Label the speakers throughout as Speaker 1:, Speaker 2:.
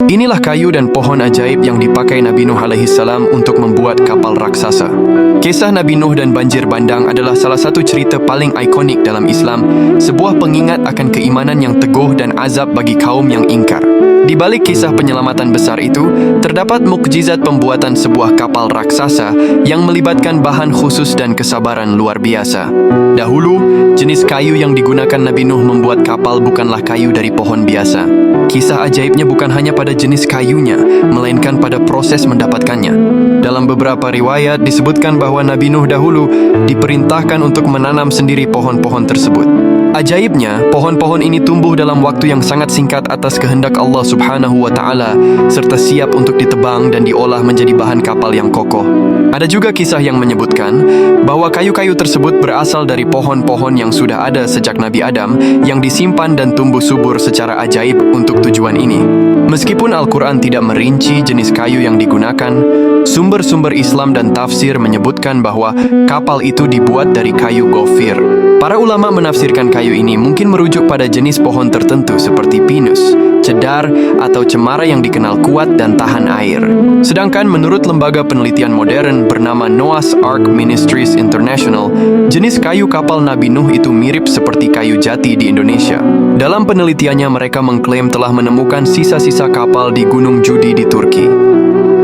Speaker 1: Inilah kayu dan pohon ajaib yang dipakai Nabi Nuh alaihi salam untuk membuat kapal raksasa. Kisah Nabi Nuh dan banjir bandang adalah salah satu cerita paling ikonik dalam Islam, sebuah pengingat akan keimanan yang teguh dan azab bagi kaum yang ingkar. Di balik kisah penyelamatan besar itu, terdapat mukjizat pembuatan sebuah kapal raksasa yang melibatkan bahan khusus dan kesabaran luar biasa. Dahulu, jenis kayu yang digunakan Nabi Nuh membuat kapal bukanlah kayu dari pohon biasa. Kisah ajaibnya bukan hanya pada jenis kayunya, melainkan pada proses mendapatkannya. Dalam beberapa riwayat disebutkan bahwa Nabi Nuh dahulu diperintahkan untuk menanam sendiri pohon-pohon tersebut. Ajaibnya, pohon-pohon ini tumbuh dalam waktu yang sangat singkat atas kehendak Allah Subhanahu wa Ta'ala, serta siap untuk ditebang dan diolah menjadi bahan kapal yang kokoh. Ada juga kisah yang menyebutkan bahwa kayu-kayu tersebut berasal dari pohon-pohon yang sudah ada sejak Nabi Adam, yang disimpan dan tumbuh subur secara ajaib untuk tujuan ini. Meskipun Al-Quran tidak merinci jenis kayu yang digunakan, sumber-sumber Islam dan tafsir menyebutkan bahwa kapal itu dibuat dari kayu gofir. Para ulama menafsirkan kayu ini mungkin merujuk pada jenis pohon tertentu seperti pinus, cedar, atau cemara yang dikenal kuat dan tahan air. Sedangkan menurut lembaga penelitian modern bernama Noah's Ark Ministries International, jenis kayu kapal Nabi Nuh itu mirip seperti kayu jati di Indonesia. Dalam penelitiannya mereka mengklaim telah menemukan sisa-sisa kapal di Gunung Judi di Turki.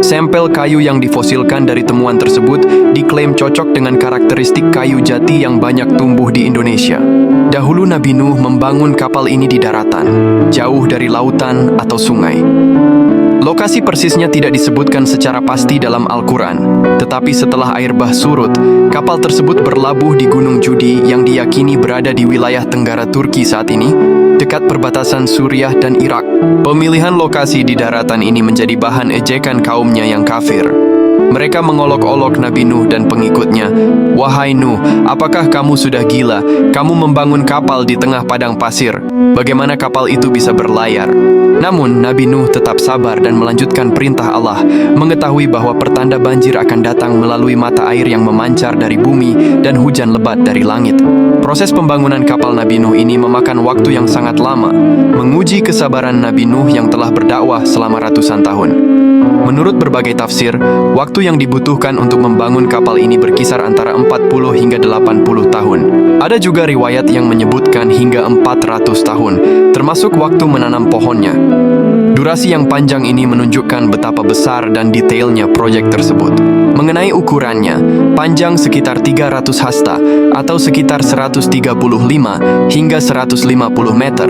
Speaker 1: Sampel kayu yang difosilkan dari temuan tersebut diklaim cocok dengan karakteristik kayu jati yang banyak tumbuh di Indonesia. Dahulu Nabi Nuh membangun kapal ini di daratan, jauh dari lautan atau sungai. Lokasi persisnya tidak disebutkan secara pasti dalam Al-Quran, tetapi setelah air bah surut, kapal tersebut berlabuh di Gunung Judi yang diyakini berada di wilayah tenggara Turki saat ini, dekat perbatasan Suriah dan Irak. Pemilihan lokasi di daratan ini menjadi bahan ejekan kaumnya yang kafir. Mereka mengolok-olok Nabi Nuh dan pengikutnya, "Wahai Nuh, apakah kamu sudah gila? Kamu membangun kapal di tengah padang pasir. Bagaimana kapal itu bisa berlayar?" Namun, Nabi Nuh tetap sabar dan melanjutkan perintah Allah, mengetahui bahwa pertanda banjir akan datang melalui mata air yang memancar dari bumi dan hujan lebat dari langit. Proses pembangunan kapal Nabi Nuh ini memakan waktu yang sangat lama, menguji kesabaran Nabi Nuh yang telah berdakwah selama ratusan tahun. Menurut berbagai tafsir, waktu yang dibutuhkan untuk membangun kapal ini berkisar antara 40 hingga 80 tahun. Ada juga riwayat yang menyebutkan hingga 400 tahun, termasuk waktu menanam pohonnya. Durasi yang panjang ini menunjukkan betapa besar dan detailnya proyek tersebut. Mengenai ukurannya, panjang sekitar 300 hasta atau sekitar 135 hingga 150 meter.